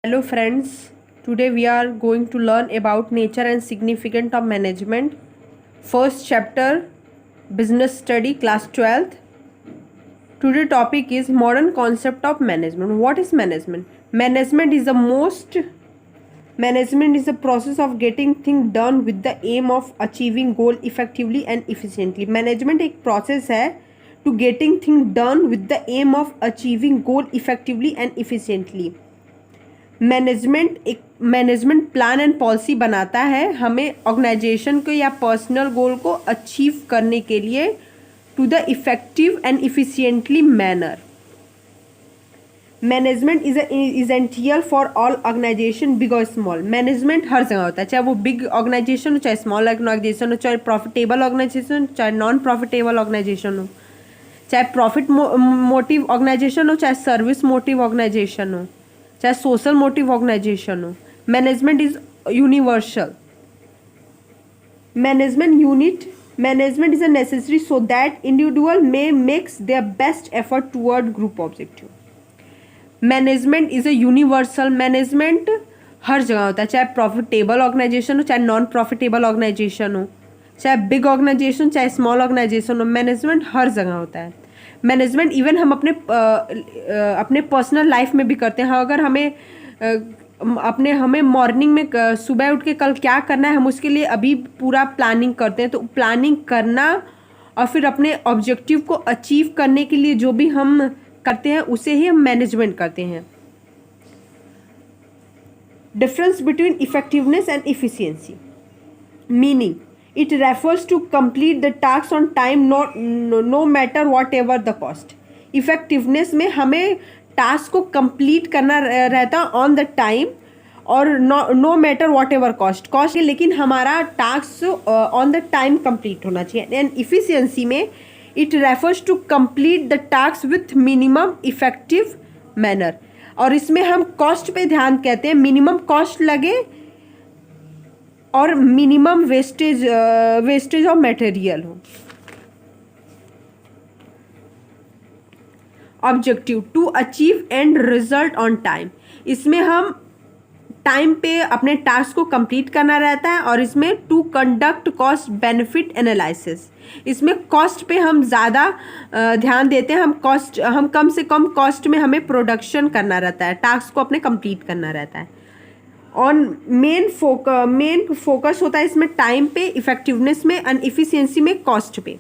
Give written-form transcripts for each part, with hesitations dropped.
Hello friends, today we are going to learn about nature and significance of management. First chapter, business study, class 12th. Today topic is modern concept of management. What is management? Management is a process of getting things done with the aim of achieving goal effectively and efficiently. Management एक process है to getting things done with the aim of achieving goal effectively and efficiently. Management plan and policy बनाता है हमें organisation को या personal goal को achieve करने के लिए to the effective and efficiently manner. Management is essential for all organisation big और स्मॉल. मैनेजमेंट हर जगह होता है, चाहे वो बिग ऑर्गेनाइजेशन हो, चाहे स्मॉल ऑर्गेनाइजेशन हो, चाहे प्रॉफिटेबल ऑर्गेनाइजेशन हो, चाहे नॉन प्रॉफिटेबल ऑर्गेनाइजेशन हो, चाहे प्रॉफिट मोटिव ऑर्गेनाइजेशन हो, चाहे सर्विस मोटिव ऑर्गेनाइजेशन हो, चाहे सोशल मोटिव ऑर्गेनाइजेशन हो. Management is universal. Management is a necessary so that individual may makes their best effort toward group objective. Management is a universal. Management हर जगह होता है, चाहे प्रॉफिटेबल ऑर्गेनाइजेशन हो, चाहे नॉन प्रॉफिटेबल ऑर्गेनाइजेशन हो, चाहे बिग ऑर्गेनाइजेशन, चाहे स्मॉल ऑर्गेनाइजेशन हो. मैनेजमेंट हर जगह होता है. मैनेजमेंट इवन हम अपने पर्सनल लाइफ में भी करते हैं. अगर हमें मॉर्निंग में सुबह उठ के कल क्या करना है, हम उसके लिए अभी पूरा प्लानिंग करते हैं. तो प्लानिंग करना और फिर अपने ऑब्जेक्टिव को अचीव करने के लिए जो भी हम करते हैं उसे ही हम मैनेजमेंट करते हैं. Difference between effectiveness and efficiency. Meaning, it refers to complete the task on time, no matter whatever the cost. Effectiveness में हमें टास्क को कंप्लीट करना रहता ऑन द टाइम और no matter whatever cost, लेकिन हमारा task on the time complete होना चाहिए. एंड इफिशियंसी में it refers to complete the task with minimum effective manner. और इसमें हम कॉस्ट पे ध्यान कहते हैं, मिनिमम कॉस्ट लगे और मिनिमम वेस्टेज ऑफ मटेरियल हो. Objective to achieve and result on time. इसमें हम टाइम पे अपने टास्क को कंप्लीट करना रहता है. और इसमें to conduct cost benefit analysis. इसमें कॉस्ट पे हम ज़्यादा ध्यान देते हैं. हम कम से कम कॉस्ट में हमें प्रोडक्शन करना रहता है, टास्क को अपने कंप्लीट करना रहता है. ऑन मेन फोकस होता है इसमें टाइम पे, इफेक्टिवनेस में, एंड इफिशियंसी में, कॉस्ट पे.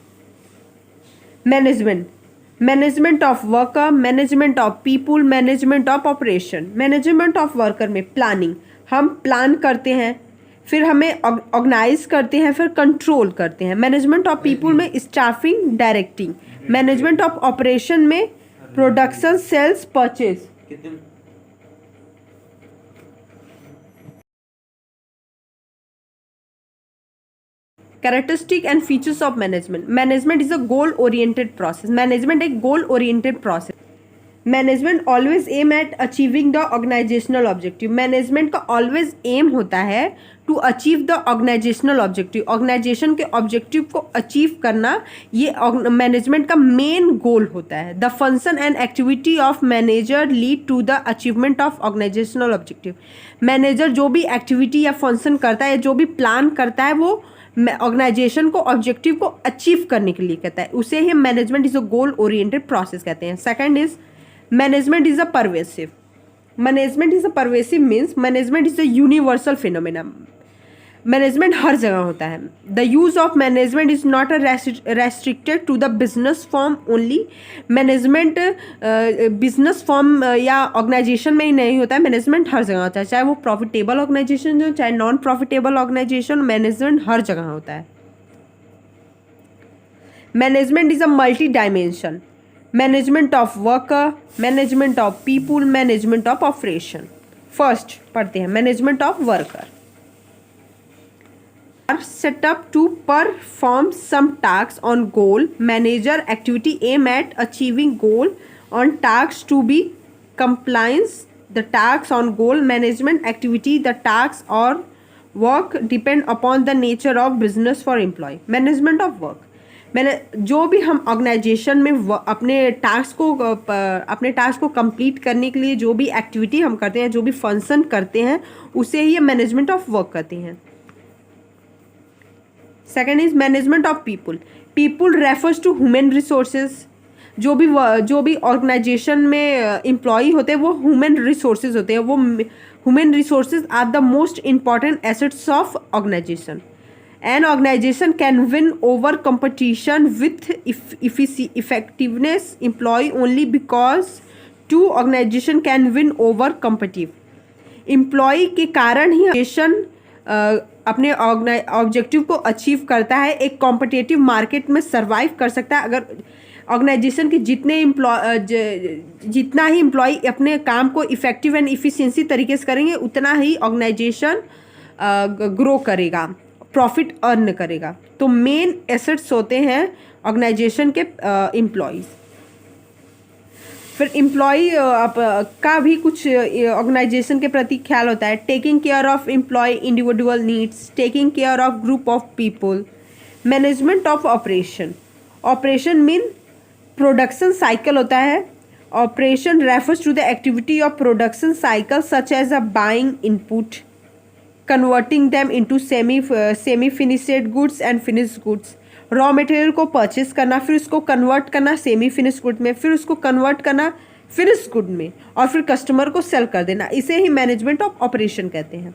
Management of worker, management of people, management of operation. Management of worker में प्लानिंग, हम प्लान करते हैं, फिर हमें ऑर्गेनाइज करते हैं, फिर कंट्रोल करते हैं. मैनेजमेंट ऑफ पीपुल में staffing, directing. Management of operation में production, sales, purchase. Characteristic and features of management. Management is a goal oriented process. Management एक goal oriented process. Management always aim at achieving the organizational objective. Management का always aim होता है to achieve the organizational objective. Organization के objective को achieve करना ये management का main goal होता है. The function and activity of manager lead to the achievement of organisational objective. Manager जो भी एक्टिविटी या फंक्शन करता है, जो भी प्लान करता है, वो ऑर्गेनाइजेशन को ऑब्जेक्टिव को अचीव करने के लिए कहता है. उसे ही management is a goal oriented process कहते हैं. Second is management is a pervasive. Management is a pervasive means management is a universal phenomena. Management हर जगह होता है. The use of management is not a restricted to the business form only. Management business form या organization में ही नहीं होता है. मैनेजमेंट हर जगह होता है, चाहे वो प्रॉफिटेबल ऑर्गेनाइजेशन हो, चाहे नॉन प्रॉफिटेबल ऑर्गेनाइजेशन. मैनेजमेंट हर जगह होता है. Management is a multi dimension. Management of worker, management of people, management of operation. First पढ़ते हैं management of worker. are set up to perform some tasks on goal. Manager activity aim at achieving goal on tasks to be compliance. The tasks on goal management activity, the tasks or work depend upon the nature of business for employee. Management of work. मैंने जो भी हम organisation में अपने task को complete करने के लिए जो भी एक्टिविटी हम करते हैं, जो भी फंक्शन करते हैं, उसे ही मैनेजमेंट ऑफ वर्क कहते हैं। Second is management of people. People refers to human resources. जो भी ऑर्गेनाइजेशन में एम्प्लॉय होते हैं वो ह्यूमन रिसोर्सेज होते हैं। वो human resources are the most important assets of organisation. An organization can win over competition with effectiveness employee only because two organization can win over competitive employee के कारण ही organisation अपने objective को achieve करता है, एक कॉम्पिटिटिव मार्केट में survive कर सकता है। अगर ऑर्गेनाइजेशन के जितना ही एम्प्लॉय अपने काम को इफेक्टिव एंड इफिशिएंसी तरीके से करेंगे, उतना ही ऑर्गेनाइजेशन ग्रो करेगा, प्रॉफिट अर्न करेगा। तो मेन एसेट्स होते हैं ऑर्गेनाइजेशन के एम्प्लॉयज़। फिर एम्प्लॉय का भी कुछ ऑर्गेनाइजेशन के प्रति ख्याल होता है। Taking care of employee individual needs, taking care of group of people. Management of operation. Operation mean production cycle होता है। Operation refers to the activity of production cycle such as a buying input, converting them into semi finished goods and finished goods. Raw material को purchase करना, फिर उसको convert करना semi finished good में, फिर उसको कन्वर्ट करना फिनिश्ड गुड में, और फिर कस्टमर को सेल कर देना। इसे ही मैनेजमेंट ऑफ ऑपरेशन कहते हैं।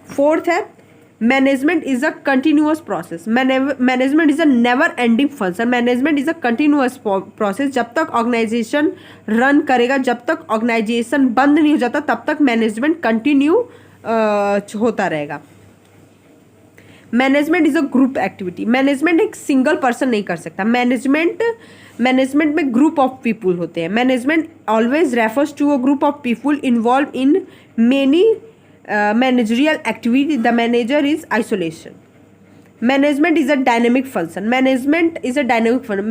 फोर्थ है management is a continuous process. Management is a never ending function. Management is a continuous process. जब तक ऑर्गेनाइजेशन रन करेगा, जब तक ऑर्गेनाइजेशन बंद नहीं हो जाता, तब तक मैनेजमेंट कंटिन्यू होता रहेगा। Management is a group activity. Management एक सिंगल पर्सन नहीं कर सकता। मैनेजमेंट में ग्रुप ऑफ पीपुल होते हैं। Management always refers to a group of people involve in many managerial activity. The manager is isolation. Management is a dynamic function. Management is a dynamic function.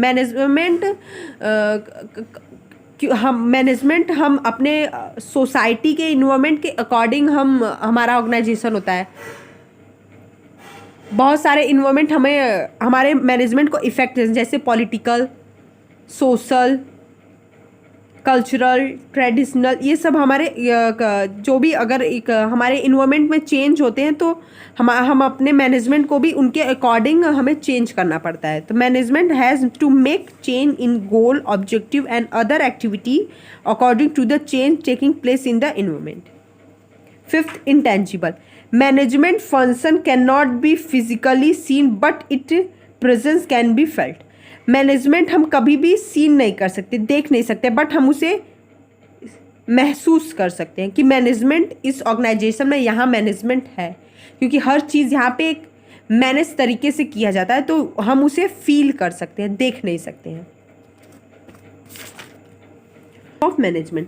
Management हम अपने society के environment के according हमारा organisation होता है। बहुत सारे environment हमारे मैनेजमेंट को इफेक्ट, जैसे पॉलिटिकल, सोशल, कल्चरल, ट्रेडिशनल, ये सब हमारे जो भी अगर एक हमारे इन्वायरमेंट में चेंज होते हैं तो हम अपने मैनेजमेंट को भी उनके अकॉर्डिंग हमें चेंज करना पड़ता है। तो management has to make change in goal, objective and other activity according to the change taking place in the environment. Fifth, intangible. Management function can not be physically seen but it presence can be felt. Management हम कभी भी scene नहीं कर सकते, देख नहीं सकते, but हम उसे महसूस कर सकते हैं कि मैनेजमेंट इस ऑर्गेनाइजेशन में यहाँ मैनेजमेंट है, क्योंकि हर चीज़ यहाँ पे एक मैनेज तरीके से किया जाता है, तो हम उसे फील कर सकते हैं, देख नहीं सकते हैं। Of management,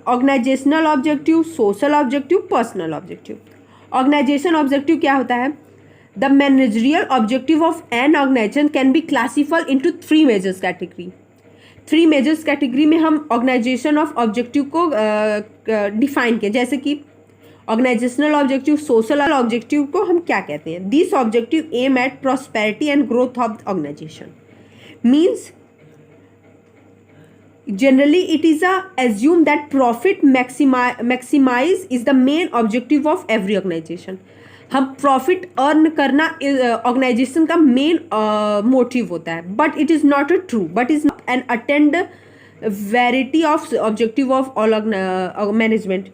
organisational objective, social objective, personal objective. Organisation objective क्या होता है? The managerial objective of an organisation can be classified into three majors category. Three majors category में हम ऑर्गेनाइजेशन ऑफ ऑब्जेक्टिव को डिफाइन किया, जैसे कि ऑर्गेनाइजेशनल ऑब्जेक्टिव, सोशल ऑब्जेक्टिव को हम क्या कहते हैं? This objective aim at prosperity and growth of the organisation. Means generally it is assumed that profit maximize is the main objective of every organization. हम प्रॉफिट अर्न करना ऑर्गेनाइजेशन का main motive होता है, but it is not a true, but is an attend variety of objective of all management.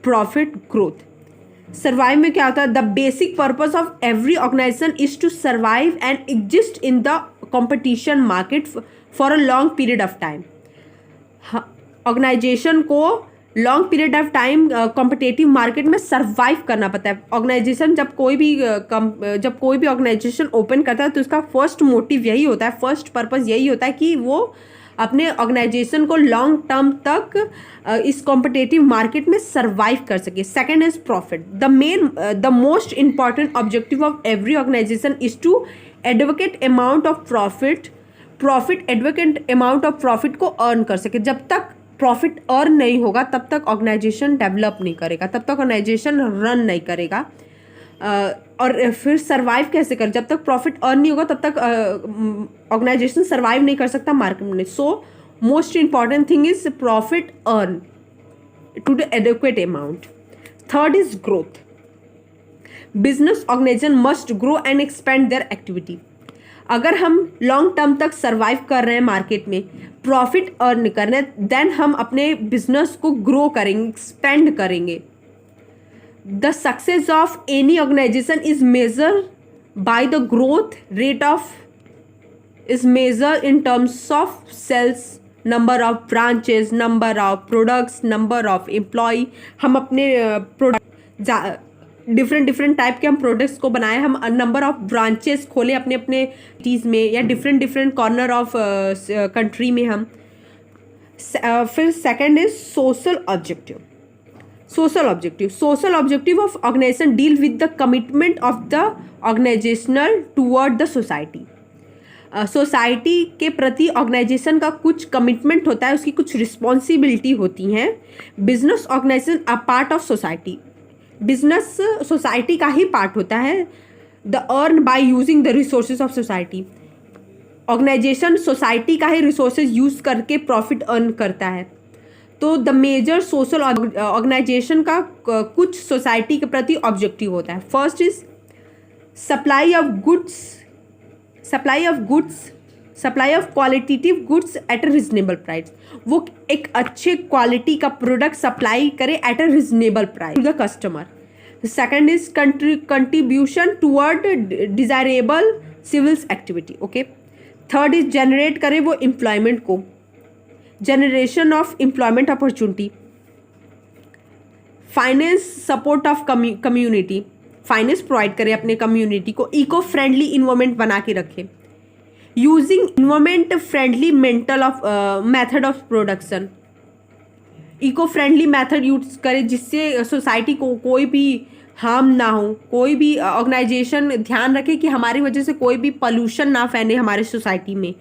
Profit growth. Survive में क्या होता है? The basic purpose of every organisation is to survive and exist in the competition market for a long period of time. Organization को long period of time competitive market में survive करना पड़ता है। Organisation जब कोई भी ऑर्गेनाइजेशन ओपन करता है तो उसका फर्स्ट मोटिव यही होता है, फर्स्ट पर्पस यही होता है कि वो अपने ऑर्गेनाइजेशन को लॉन्ग टर्म तक इस कॉम्पिटेटिव मार्केट में सर्वाइव कर सके। Second is profit. The most important objective of every organisation is to advocate amount of profit advocate amount of profit को अर्न कर सके। जब तक प्रॉफिट अर्न नहीं होगा तब तक ऑर्गेनाइजेशन डेवलप नहीं करेगा, तब तक ऑर्गेनाइजेशन रन नहीं करेगा। और फिर सरवाइव कैसे कर, जब तक प्रॉफिट अर्न नहीं होगा तब तक ऑर्गेनाइजेशन सरवाइव नहीं कर सकता मार्केट में. So most important thing is profit earn to the adequate amount. Third is growth. Business organisation must grow and expand their activity. अगर हम लॉन्ग टर्म तक सर्वाइव कर रहे हैं मार्केट में, प्रॉफिट अर्न कर रहे हैं, देन हम अपने बिजनेस को ग्रो करेंगे, एक्सपेंड करेंगे. The success of any organisation is measure by the growth rate of is measured in terms of sales, number of branches, number of products, number of employee. हम अपने product different type के हम products को बनाए, हम number of branches खोले अपने अपने सिटीज़ में या डिफरेंट कॉर्नर ऑफ कंट्री में हम. फिर second is social objective. Social objective of organisation deal with the commitment of the organisational toward the society. Society के प्रति ऑर्गेनाइजेशन का कुछ कमिटमेंट होता है, उसकी कुछ रिस्पॉन्सिबिलिटी होती हैं. Business organisation a part of society. Business society का ही पार्ट होता है. The earn by using the resources of society. Organisation society का ही रिसोर्सेज यूज करके प्रॉफिट अर्न करता है. तो द मेजर सोशल ऑर्गेनाइजेशन का कुछ सोसाइटी के प्रति ऑब्जेक्टिव होता है. First is supply of qualitative goods at a reasonable price. वो एक अच्छे क्वालिटी का प्रोडक्ट सप्लाई करे at a reasonable price to the customer. Second is contribution toward desirable civils activity. Okay. Third is generate करे वो employment को, generation of employment opportunity. Finance support of community. Finance provide करे अपने community को, eco friendly environment बना के रखे. Using environment friendly method of production. Eco friendly method use करे जिससे सोसाइटी को कोई भी हार्म ना हो. कोई भी ऑर्गेनाइजेशन ध्यान रखे कि हमारी वजह से कोई भी पोल्यूशन ना फैले हमारे सोसाइटी में.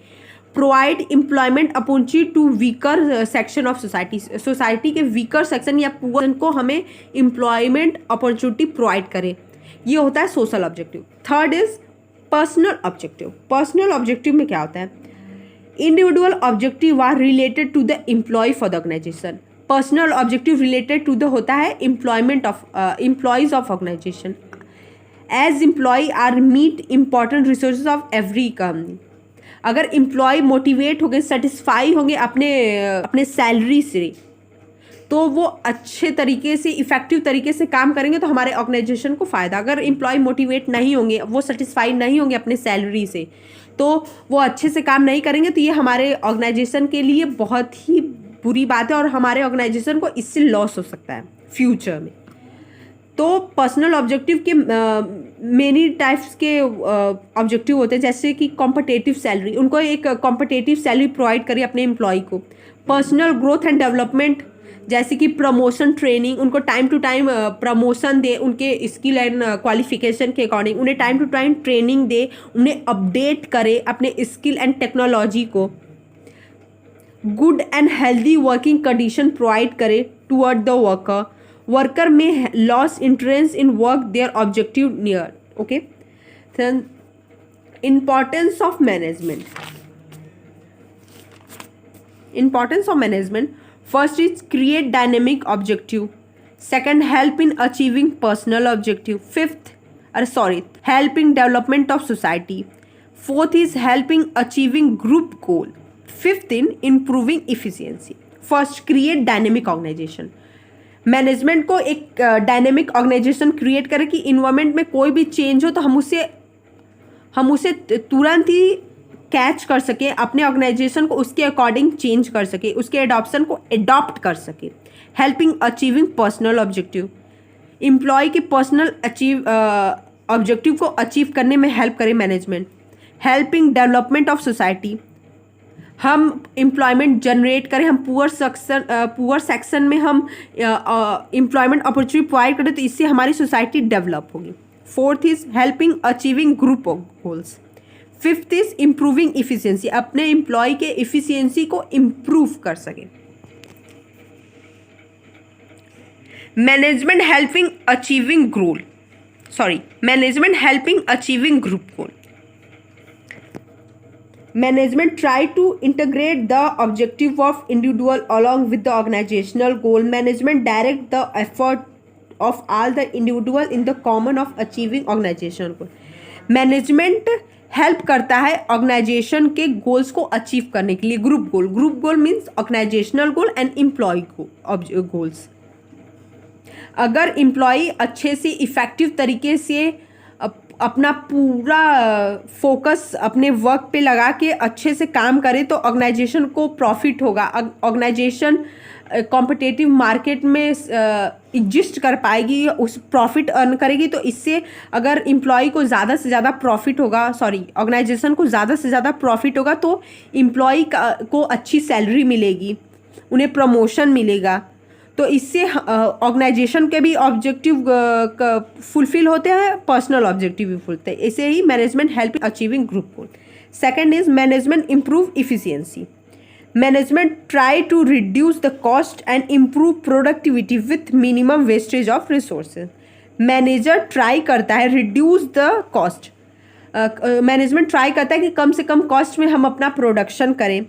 Provide employment opportunity to weaker section of society. Society के वीकर सेक्शन या पुअर को हमें एम्प्लॉयमेंट अपॉर्चुनिटी प्रोवाइड करे. ये होता है social objective. Third is personal objective. Personal objective में क्या होता है? Individual objective are related to the employee for the organisation. Personal objective related to the होता है employment of employees of organisation. As employee are meet important resources of every company. अगर employ motivate हो गए, satisfy होंगे अपने salary से, तो वो अच्छे तरीके से इफेक्टिव तरीके से काम करेंगे तो हमारे ऑर्गेनाइजेशन को फ़ायदा. अगर एम्प्लॉय मोटिवेट नहीं होंगे, वो सेटिस्फाई नहीं होंगे अपने सैलरी से, तो वो अच्छे से काम नहीं करेंगे, तो ये हमारे ऑर्गेनाइजेशन के लिए बहुत ही बुरी बात है और हमारे ऑर्गेनाइजेशन को इससे लॉस हो सकता है फ्यूचर में. तो पर्सनल ऑब्जेक्टिव के मेनी टाइप्स के ऑब्जेक्टिव होते हैं, जैसे कि कॉम्पिटिटिव सैलरी. उनको एक कॉम्पिटिटिव सैलरी प्रोवाइड करिए अपने एम्प्लॉय को. पर्सनल ग्रोथ एंड डेवलपमेंट, जैसे कि प्रमोशन ट्रेनिंग, उनको टाइम टू टाइम प्रमोशन दे, उनके स्किल एंड क्वालिफिकेशन के अकॉर्डिंग उन्हें टाइम टू टाइम ट्रेनिंग दे, उन्हें अपडेट करे अपने स्किल एंड टेक्नोलॉजी को. Good and healthy working condition provide करे टुवर्ड द वर्कर. वर्कर में loss interest in work their objective near. Okay. Then importance of management. First is create dynamic objective. Second, help in achieving personal objective. Help in development of society. Fourth is helping achieving group goal. Fifth in improving efficiency. First, create dynamic organization. Management को एक dynamic organisation create करे कि environment में कोई भी change हो तो हम उसे तुरंत ही कैच कर सके, अपने ऑर्गेनाइजेशन को उसके अकॉर्डिंग चेंज कर सके, उसके एडॉप्शन को एडॉप्ट कर सके. Helping achieving personal objective. Employee के पर्सनल ऑब्जेक्टिव को अचीव करने में हेल्प करे management. Helping development of society. हम एम्प्लॉयमेंट जनरेट करें, हम पुअर सेक्शन में हम एम्प्लॉयमेंट अपॉर्चुनिटी प्रोवाइड करें तो इससे हमारी सोसाइटी डेवलप होगी. Fourth is helping achieving group goals. Fifth is improving efficiency. अपने एम्प्लॉय के इफिशियंसी को इम्प्रूव कर सके. Management helping achieving goal. Management helping achieving group goal. Management try to integrate the objective of individual along with the organizational goal. Management direct the effort of all the individual in the common of achieving organizational goal. Management help करता है organisation के goals को achieve करने के लिए. Group goal means organisational goal and employee goals. अगर employee अच्छे से इफेक्टिव तरीके से अपना पूरा फोकस अपने वर्क पे लगा के अच्छे से काम करे तो ऑर्गेनाइजेशन को प्रॉफिट होगा. ऑर्गेनाइजेशन कॉम्पिटिटिव मार्केट में एग्जिस्ट कर पाएगी, उस प्रॉफिट अर्न करेगी. तो इससे अगर एम्प्लॉय को ज़्यादा से ज़्यादा प्रॉफिट होगा, ऑर्गेनाइजेशन को ज़्यादा से ज़्यादा प्रॉफिट होगा तो एम्प्लॉय को अच्छी सैलरी मिलेगी, उन्हें प्रमोशन मिलेगा. तो इससे ऑर्गेनाइजेशन के भी ऑब्जेक्टिव फुलफिल होते हैं, पर्सनल ऑब्जेक्टिव भी फुलते हैं. ऐसे ही management help achieving group goal. Second is management improve efficiency. Management try to reduce the cost and improve productivity with minimum wastage of resources. Manager try करता है reduce the cost. Management try करता है कि कम से कम cost में हम अपना production करें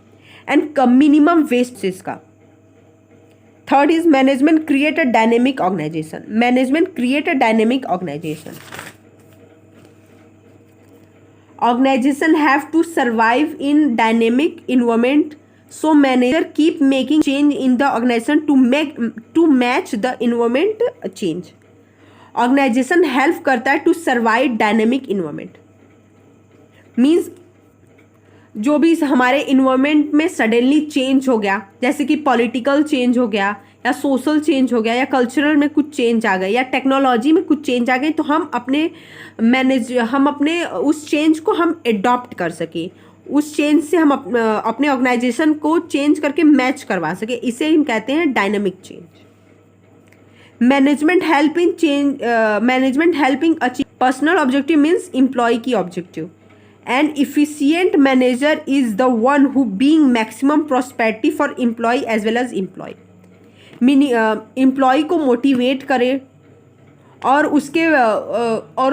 एंड मिनिमम वेस्टेज का. Third is management create a dynamic organization. Management create a dynamic organization. Organization have to survive in dynamic environment, so manager keep making change in the organization to match the environment change. Organization help करता है to survive dynamic environment. Means जो भी हमारे environment में suddenly change हो गया, जैसे कि पॉलिटिकल चेंज हो गया या सोशल चेंज हो गया या कल्चरल में कुछ चेंज आ गए या टेक्नोलॉजी में कुछ चेंज आ गए, तो हम अपने उस चेंज को हम एडॉप्ट कर सके, उस चेंज से हम अपने ऑर्गेनाइजेशन को चेंज करके मैच करवा सके. इसे हम कहते हैं dynamic change. Management helping achieve personal objective means employee की objective. An efficient manager is the one who being maximum prosperity for employee as well as employee. Employee को मोटिवेट करे और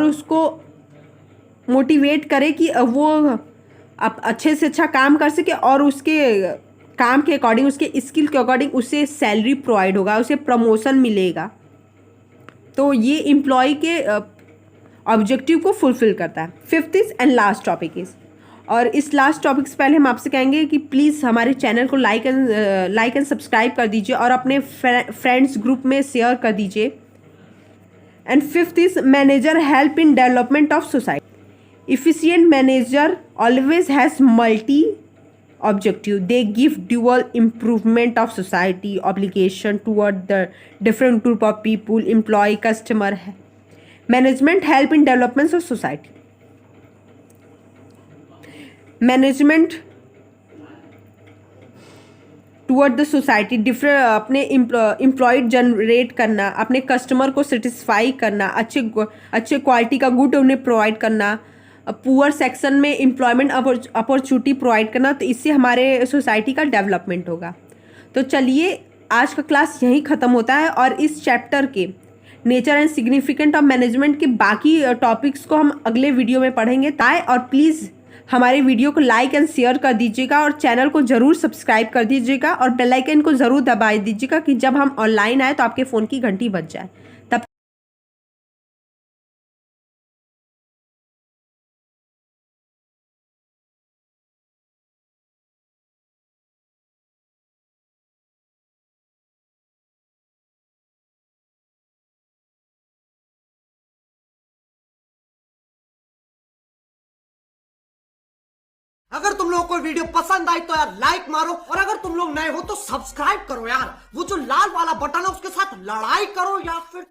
उसको मोटिवेट करे कि वो अच्छे से अच्छा काम कर सके और उसके काम के अकॉर्डिंग, उसके स्किल के अकॉर्डिंग उसे सैलरी प्रोवाइड होगा, उसे प्रमोशन मिलेगा. तो ये एम्प्लॉय के ऑब्जेक्टिव को फुलफिल करता है. Fifth is and last topic is, और इस लास्ट टॉपिक से पहले हम आपसे कहेंगे कि प्लीज़ हमारे चैनल को लाइक एंड सब्सक्राइब कर दीजिए और अपने फ्रेंड्स ग्रुप में शेयर कर दीजिए. And fifth is manager help in development of society. Efficient manager always has multi objective. They give dual improvement of society obligation toward the different group of people, employee, customer. Management help in development of society. Management toward the society different अपने employed generate करना, अपने customer को satisfy करना, अच्छे quality का good उन्हें provide करना, poor section में एम्प्लॉयमेंट अपॉर्चुनिटी प्रोवाइड करना. तो इससे हमारे सोसाइटी का डेवलपमेंट होगा. तो चलिए आज का क्लास यहीं ख़त्म होता है और इस चैप्टर के nature and significant of management के बाकी टॉपिक्स को हम अगले वीडियो में पढ़ेंगे. और प्लीज़ हमारे वीडियो को लाइक एंड शेयर कर दीजिएगा और चैनल को ज़रूर सब्सक्राइब कर दीजिएगा और बेल आइकन को ज़रूर दबा दीजिएगा कि जब हम ऑनलाइन आए तो आपके फ़ोन की घंटी बज जाए. अगर तुम लोगों को वीडियो पसंद आई तो यार लाइक मारो, और अगर तुम लोग नए हो तो सब्सक्राइब करो यार. वो जो लाल वाला बटन है उसके साथ लड़ाई करो या फिर